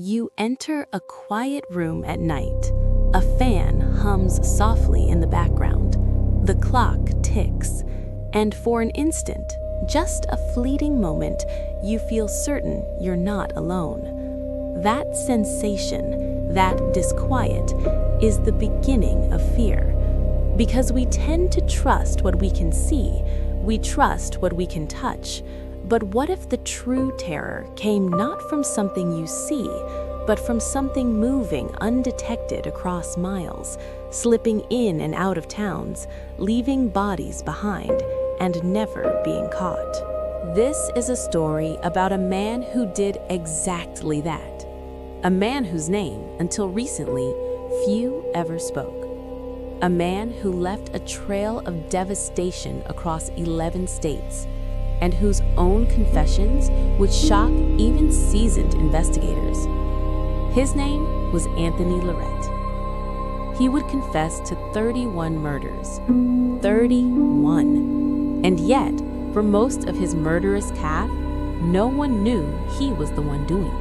You enter a quiet room at night. A fan hums softly in the background. The clock ticks, and for an instant, just a fleeting moment, you feel certain you're not alone. That sensation, that disquiet, is the beginning of fear. Because we tend to trust what we can see, we trust what we can touch. But what if the true terror came not from something you see, but from something moving undetected across miles, slipping in and out of towns, leaving bodies behind, and never being caught? This is a story about a man who did exactly that. A man whose name, until recently, few ever spoke. A man who left a trail of devastation across 11 states, and whose own confessions would shock even seasoned investigators. His name was Anthony LaRette. He would confess to 31 murders. 31. And yet, for most of his murderous cath, no one knew he was the one doing it.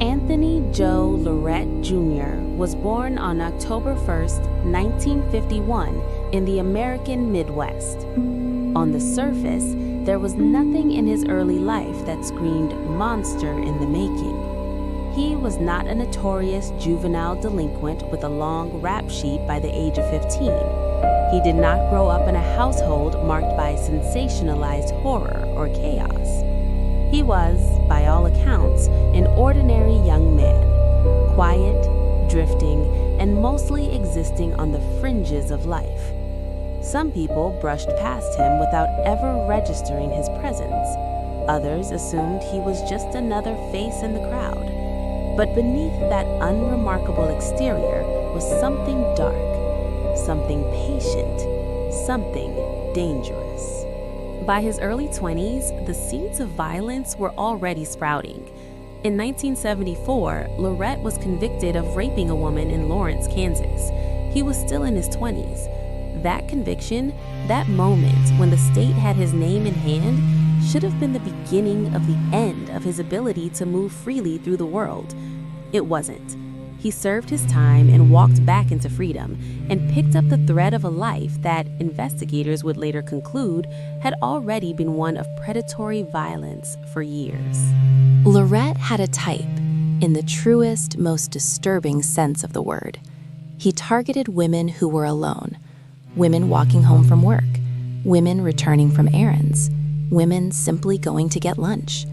Anthony Joe LaRette Jr. was born on October 1st, 1951, in the American Midwest. On the surface, there was nothing in his early life that screamed monster in the making. He was not a notorious juvenile delinquent with a long rap sheet by the age of 15. He did not grow up in a household marked by sensationalized horror or chaos. He was, by all accounts, an ordinary young man, quiet, drifting, and mostly existing on the fringes of life. Some people brushed past him without ever registering his presence. Others assumed he was just another face in the crowd. But beneath that unremarkable exterior was something dark, something patient, something dangerous. By his early 20s, the seeds of violence were already sprouting. In 1974, LaRette was convicted of raping a woman in Lawrence, Kansas. He was still in his 20s. That conviction, that moment when the state had his name in hand, should have been the beginning of the end of his ability to move freely through the world. It wasn't. He served his time and walked back into freedom and picked up the thread of a life that investigators would later conclude had already been one of predatory violence for years. LaRette had a type, in the truest, most disturbing sense of the word. He targeted women who were alone. Women walking home from work, women returning from errands, women simply going to get lunch.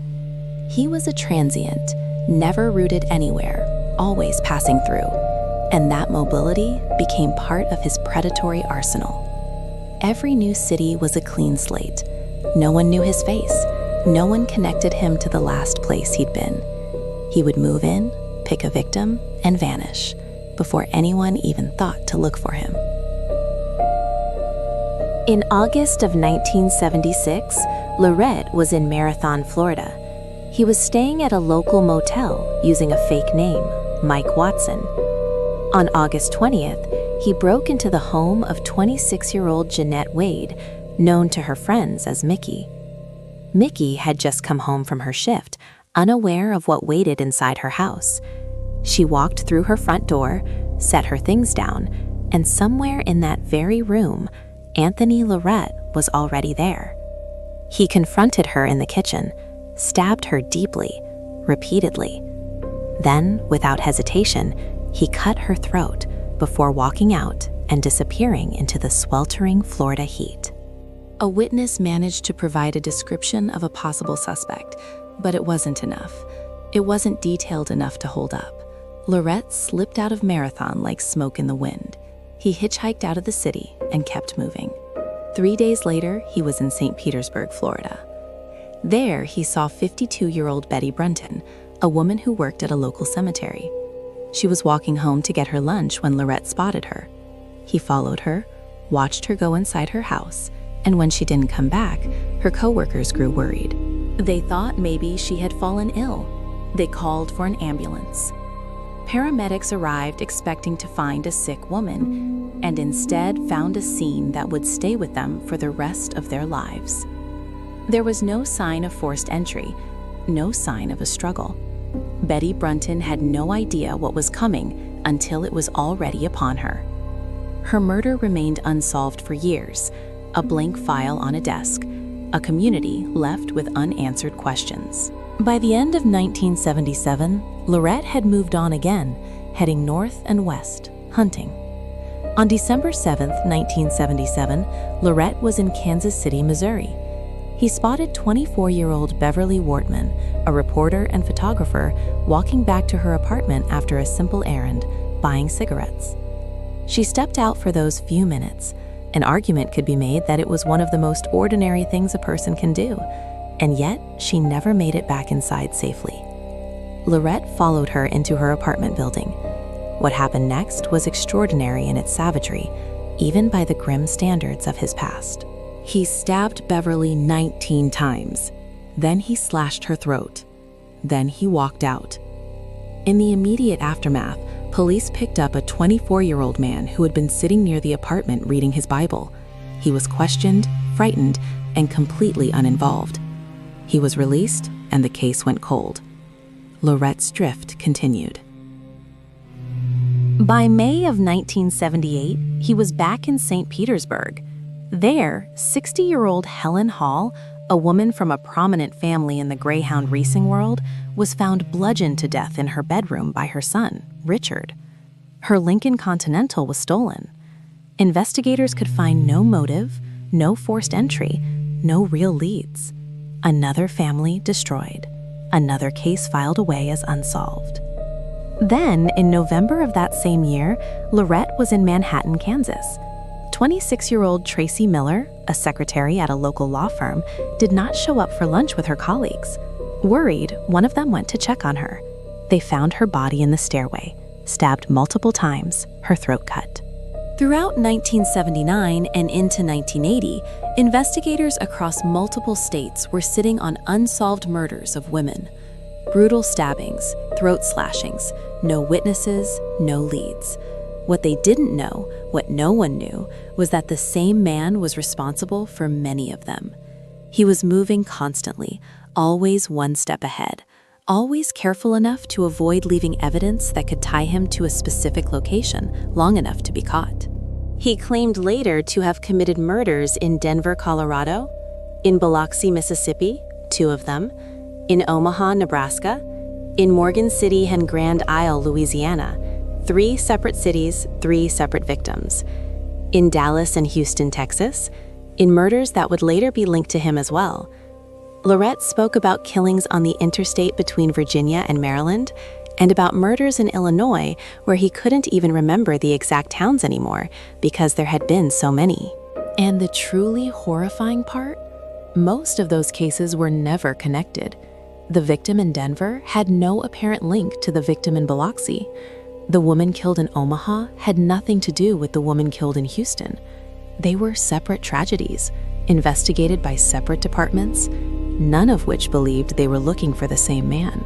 He was a transient, never rooted anywhere, always passing through, and that mobility became part of his predatory arsenal. Every new city was a clean slate. No one knew his face. No one connected him to the last place he'd been. He would move in, pick a victim, and vanish before anyone even thought to look for him. In August of 1976, LaRette was in Marathon, Florida. He was staying at a local motel using a fake name, Mike Watson. On August 20th, he broke into the home of 26-year-old Jeanette Wade, known to her friends as Mickey. Mickey had just come home from her shift, unaware of what waited inside her house. She walked through her front door, set her things down, and somewhere in that very room, Anthony LaRette was already there. He confronted her in the kitchen, stabbed her deeply, repeatedly. Then, without hesitation, he cut her throat before walking out and disappearing into the sweltering Florida heat. A witness managed to provide a description of a possible suspect, but it wasn't enough. It wasn't detailed enough to hold up. LaRette slipped out of Marathon like smoke in the wind. He hitchhiked out of the city and kept moving. 3 days later, he was in St. Petersburg, Florida. There, he saw 52-year-old Betty Brunton, a woman who worked at a local cemetery. She was walking home to get her lunch when LaRette spotted her. He followed her, watched her go inside her house, and when she didn't come back, her coworkers grew worried. They thought maybe she had fallen ill. They called for an ambulance. Paramedics arrived expecting to find a sick woman, and instead found a scene that would stay with them for the rest of their lives. There was no sign of forced entry, no sign of a struggle. Betty Brunton had no idea what was coming until it was already upon her. Her murder remained unsolved for years, a blank file on a desk, a community left with unanswered questions. By the end of 1977, LaRette had moved on again, heading north and west, hunting. On December 7, 1977, LaRette was in Kansas City, Missouri. He spotted 24-year-old Beverly Wortman, a reporter and photographer, walking back to her apartment after a simple errand, buying cigarettes. She stepped out for those few minutes. An argument could be made that it was one of the most ordinary things a person can do, and yet she never made it back inside safely. LaRette followed her into her apartment building. What happened next was extraordinary in its savagery, even by the grim standards of his past. He stabbed Beverly 19 times. Then he slashed her throat. Then he walked out. In the immediate aftermath, police picked up a 24-year-old man who had been sitting near the apartment reading his Bible. He was questioned, frightened, and completely uninvolved. He was released, and the case went cold. LaRette's drift continued. By May of 1978, he was back in St. Petersburg. There, 60-year-old Helen Hall, a woman from a prominent family in the greyhound racing world, was found bludgeoned to death in her bedroom by her son, Richard. Her Lincoln Continental was stolen. Investigators could find no motive, no forced entry, no real leads. Another family destroyed. Another case filed away as unsolved. Then, in November of that same year, LaRette was in Manhattan, Kansas. 26-year-old Tracy Miller, a secretary at a local law firm, did not show up for lunch with her colleagues. Worried, one of them went to check on her. They found her body in the stairway, stabbed multiple times, her throat cut. Throughout 1979 and into 1980, investigators across multiple states were sitting on unsolved murders of women. Brutal stabbings, throat slashings, no witnesses, no leads. What they didn't know, what no one knew, was that the same man was responsible for many of them. He was moving constantly, always one step ahead, always careful enough to avoid leaving evidence that could tie him to a specific location long enough to be caught. He claimed later to have committed murders in Denver, Colorado, in Biloxi, Mississippi, 2 of them, in Omaha, Nebraska, in Morgan City and Grand Isle, Louisiana, 3 separate cities, 3 separate victims, in Dallas and Houston, Texas, in murders that would later be linked to him as well. LaRette spoke about killings on the interstate between Virginia and Maryland, and about murders in Illinois where he couldn't even remember the exact towns anymore because there had been so many. And the truly horrifying part? Most of those cases were never connected. The victim in Denver had no apparent link to the victim in Biloxi. The woman killed in Omaha had nothing to do with the woman killed in Houston. They were separate tragedies, investigated by separate departments, none of which believed they were looking for the same man.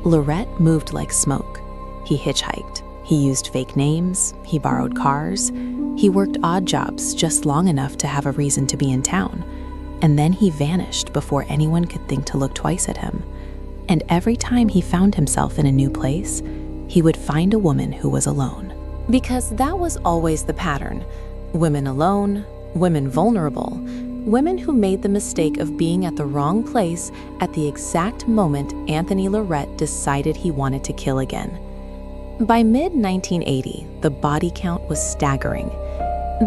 LaRette moved like smoke. He hitchhiked. He used fake names. He borrowed cars. He worked odd jobs just long enough to have a reason to be in town. And then he vanished before anyone could think to look twice at him. And every time he found himself in a new place, he would find a woman who was alone. Because that was always the pattern. Women alone, women vulnerable, women who made the mistake of being at the wrong place at the exact moment Anthony LaRette decided he wanted to kill again. By mid-1980, the body count was staggering.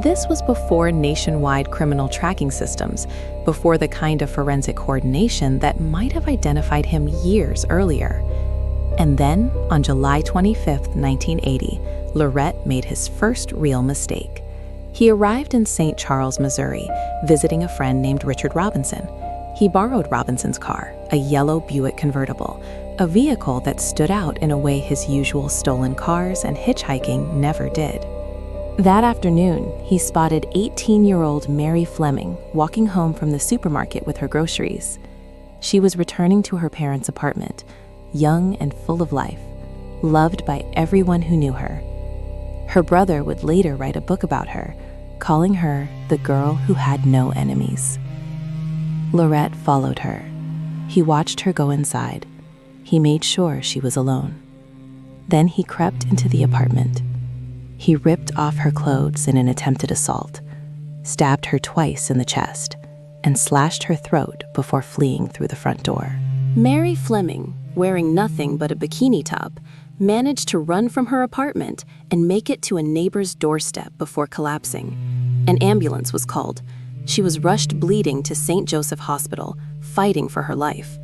This was before nationwide criminal tracking systems, before the kind of forensic coordination that might have identified him years earlier. And then, on July 25, 1980, LaRette made his first real mistake. He arrived in St. Charles, Missouri, visiting a friend named Richard Robinson. He borrowed Robinson's car, a yellow Buick convertible, a vehicle that stood out in a way his usual stolen cars and hitchhiking never did. That afternoon, he spotted 18-year-old Mary Fleming walking home from the supermarket with her groceries. She was returning to her parents' apartment, young and full of life, loved by everyone who knew her. Her brother would later write a book about her, calling her the girl who had no enemies. LaRette followed her. He watched her go inside. He made sure she was alone. Then he crept into the apartment. He ripped off her clothes in an attempted assault, stabbed her twice in the chest, and slashed her throat before fleeing through the front door. Mary Fleming, wearing nothing but a bikini top, managed to run from her apartment and make it to a neighbor's doorstep before collapsing. An ambulance was called. She was rushed bleeding to St. Joseph Hospital, fighting for her life.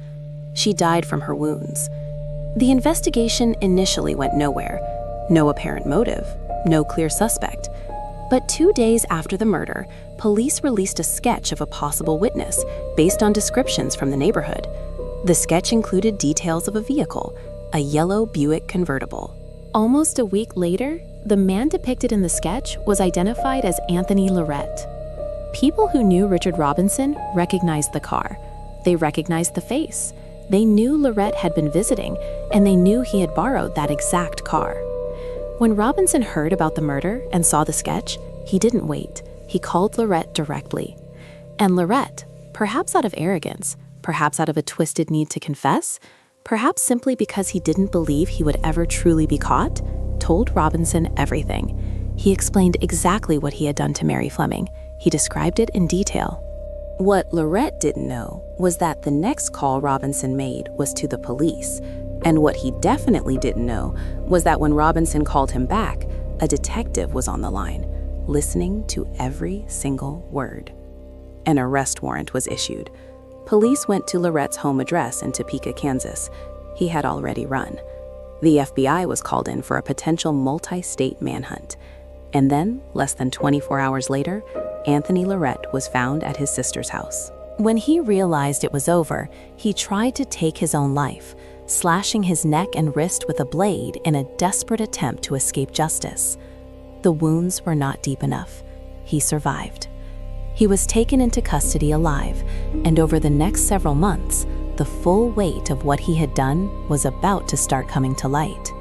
She died from her wounds. The investigation initially went nowhere. No apparent motive, no clear suspect. But 2 days after the murder, police released a sketch of a possible witness based on descriptions from the neighborhood. The sketch included details of a vehicle, a yellow Buick convertible. Almost a week later, the man depicted in the sketch was identified as Anthony LaRette. People who knew Richard Robinson recognized the car. They recognized the face. They knew LaRette had been visiting, and they knew he had borrowed that exact car. When Robinson heard about the murder and saw the sketch, he didn't wait. He called LaRette directly. And LaRette, perhaps out of arrogance, perhaps out of a twisted need to confess, perhaps simply because he didn't believe he would ever truly be caught, told Robinson everything. He explained exactly what he had done to Mary Fleming. He described it in detail. What LaRette didn't know was that the next call Robinson made was to the police. And what he definitely didn't know was that when Robinson called him back, a detective was on the line, listening to every single word. An arrest warrant was issued. Police went to LaRette's home address in Topeka, Kansas. He had already run. The FBI was called in for a potential multi-state manhunt. And then, less than 24 hours later, Anthony LaRette was found at his sister's house. When he realized it was over, he tried to take his own life, slashing his neck and wrist with a blade in a desperate attempt to escape justice. The wounds were not deep enough. He survived. He was taken into custody alive, and over the next several months, the full weight of what he had done was about to start coming to light.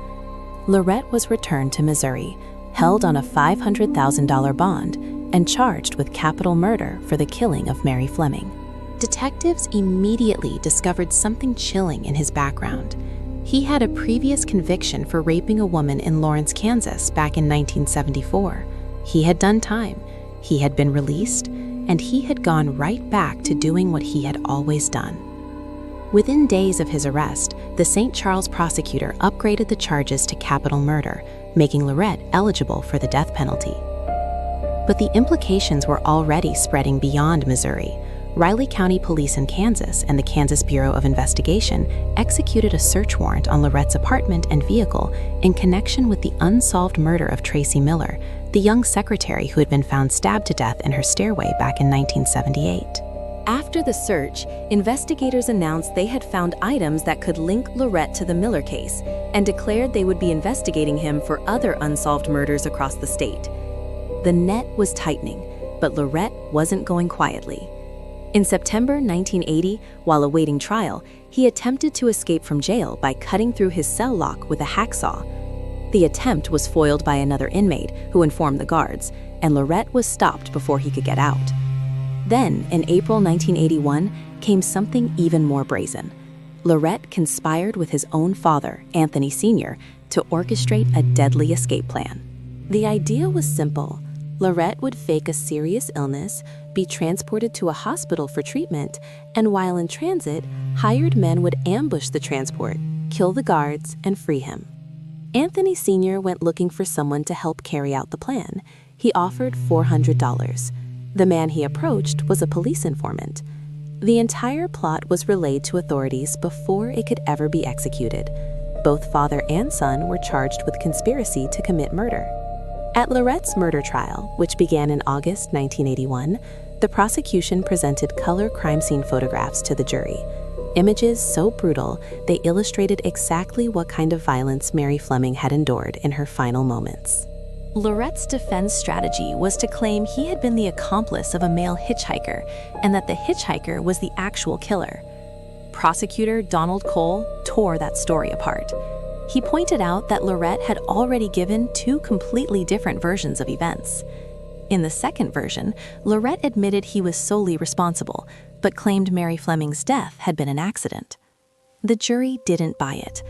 LaRette was returned to Missouri, held on a $500,000 bond, and charged with capital murder for the killing of Mary Fleming. Detectives immediately discovered something chilling in his background. He had a previous conviction for raping a woman in Lawrence, Kansas back in 1974. He had done time, he had been released, and he had gone right back to doing what he had always done. Within days of his arrest, the St. Charles prosecutor upgraded the charges to capital murder, making LaRette eligible for the death penalty. But the implications were already spreading beyond Missouri. Riley County Police in Kansas and the Kansas Bureau of Investigation executed a search warrant on LaRette's apartment and vehicle in connection with the unsolved murder of Tracy Miller, the young secretary who had been found stabbed to death in her stairway back in 1978. After the search, investigators announced they had found items that could link LaRette to the Miller case and declared they would be investigating him for other unsolved murders across the state. The net was tightening, but LaRette wasn't going quietly. In September 1980, while awaiting trial, he attempted to escape from jail by cutting through his cell lock with a hacksaw. The attempt was foiled by another inmate who informed the guards, and LaRette was stopped before he could get out. Then, in April 1981, came something even more brazen. LaRette conspired with his own father, Anthony Sr., to orchestrate a deadly escape plan. The idea was simple. LaRette would fake a serious illness, be transported to a hospital for treatment, and while in transit, hired men would ambush the transport, kill the guards, and free him. Anthony Sr. went looking for someone to help carry out the plan. He offered $400. The man he approached was a police informant. The entire plot was relayed to authorities before it could ever be executed. Both father and son were charged with conspiracy to commit murder. At LaRette's murder trial, which began in August 1981, the prosecution presented color crime scene photographs to the jury. Images so brutal, they illustrated exactly what kind of violence Mary Fleming had endured in her final moments. LaRette's defense strategy was to claim he had been the accomplice of a male hitchhiker and that the hitchhiker was the actual killer. Prosecutor Donald Cole tore that story apart. He pointed out that LaRette had already given two completely different versions of events. In the second version, LaRette admitted he was solely responsible, but claimed Mary Fleming's death had been an accident. The jury didn't buy it.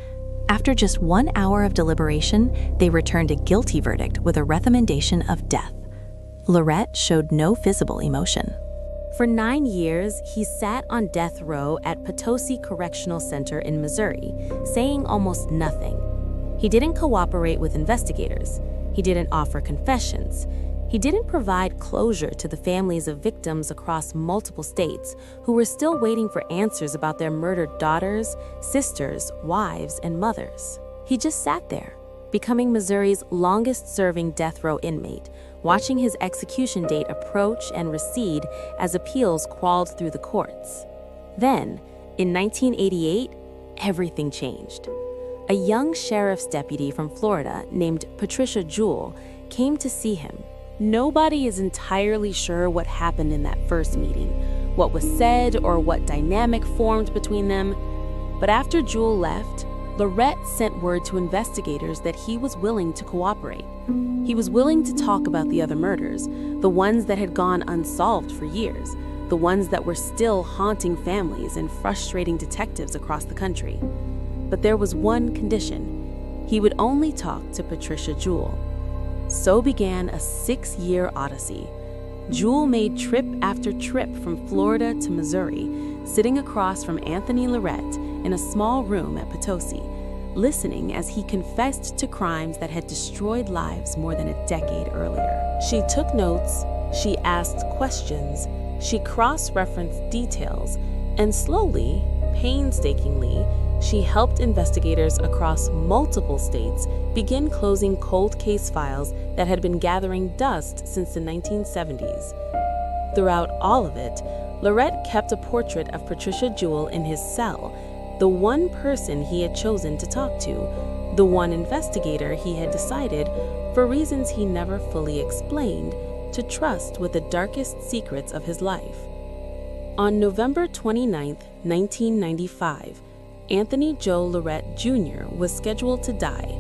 After just 1 hour of deliberation, they returned a guilty verdict with a recommendation of death. LaRette showed no visible emotion. For 9 years, he sat on death row at Potosi Correctional Center in Missouri, saying almost nothing. He didn't cooperate with investigators. He didn't offer confessions. He didn't provide closure to the families of victims across multiple states who were still waiting for answers about their murdered daughters, sisters, wives, and mothers. He just sat there, becoming Missouri's longest-serving death row inmate, watching his execution date approach and recede as appeals crawled through the courts. Then, in 1988, everything changed. A young sheriff's deputy from Florida named Patricia Jewell came to see him. Nobody is entirely sure what happened in that first meeting, what was said or what dynamic formed between them. But after Jewell left, LaRette sent word to investigators that he was willing to cooperate. He was willing to talk about the other murders, the ones that had gone unsolved for years, the ones that were still haunting families and frustrating detectives across the country. But there was one condition. He would only talk to Patricia Jewell. So began a 6-year odyssey. Jewell made trip after trip from Florida to Missouri, sitting across from Anthony LaRette in a small room at Potosi, listening as he confessed to crimes that had destroyed lives more than a decade earlier. She took notes, she asked questions, she cross-referenced details, and slowly, painstakingly, she helped investigators across multiple states begin closing cold case files that had been gathering dust since the 1970s. Throughout all of it, LaRette kept a portrait of Patricia Jewell in his cell, the one person he had chosen to talk to, the one investigator he had decided, for reasons he never fully explained, to trust with the darkest secrets of his life. On November 29, 1995, Anthony Joe LaRette Jr. was scheduled to die.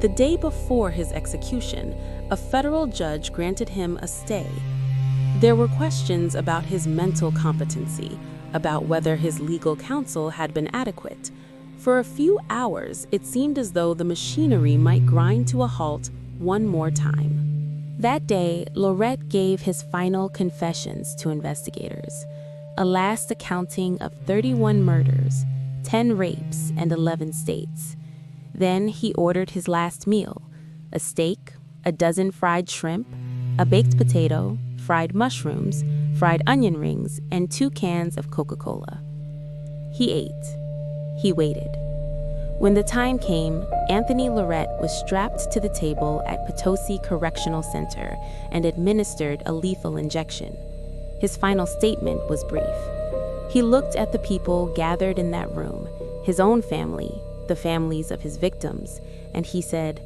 The day before his execution, a federal judge granted him a stay. There were questions about his mental competency, about whether his legal counsel had been adequate. For a few hours, it seemed as though the machinery might grind to a halt one more time. That day, LaRette gave his final confessions to investigators, a last accounting of 31 murders, 10 rapes, and 11 states. Then he ordered his last meal, a steak, a dozen fried shrimp, a baked potato, fried mushrooms, fried onion rings, and 2 cans of Coca-Cola. He ate. He waited. When the time came, Anthony LaRette was strapped to the table at Potosi Correctional Center and administered a lethal injection. His final statement was brief. He looked at the people gathered in that room, his own family, the families of his victims, and he said,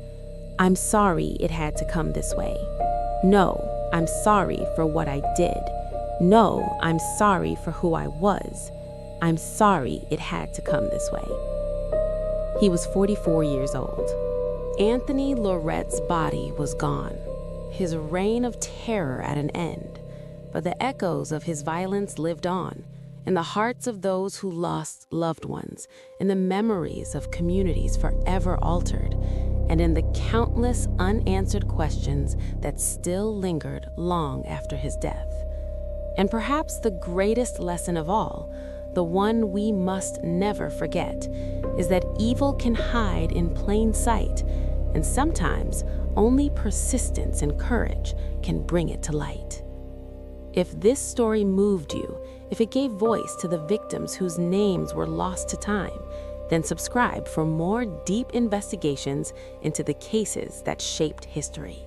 "I'm sorry it had to come this way. No, I'm sorry for what I did. No, I'm sorry for who I was. I'm sorry it had to come this way." He was 44 years old. Anthony LaRette's body was gone, his reign of terror at an end, but the echoes of his violence lived on, in the hearts of those who lost loved ones, in the memories of communities forever altered, and in the countless unanswered questions that still lingered long after his death. And perhaps the greatest lesson of all, the one we must never forget, is that evil can hide in plain sight, and sometimes only persistence and courage can bring it to light. If this story moved you, if it gave voice to the victims whose names were lost to time, then subscribe for more deep investigations into the cases that shaped history.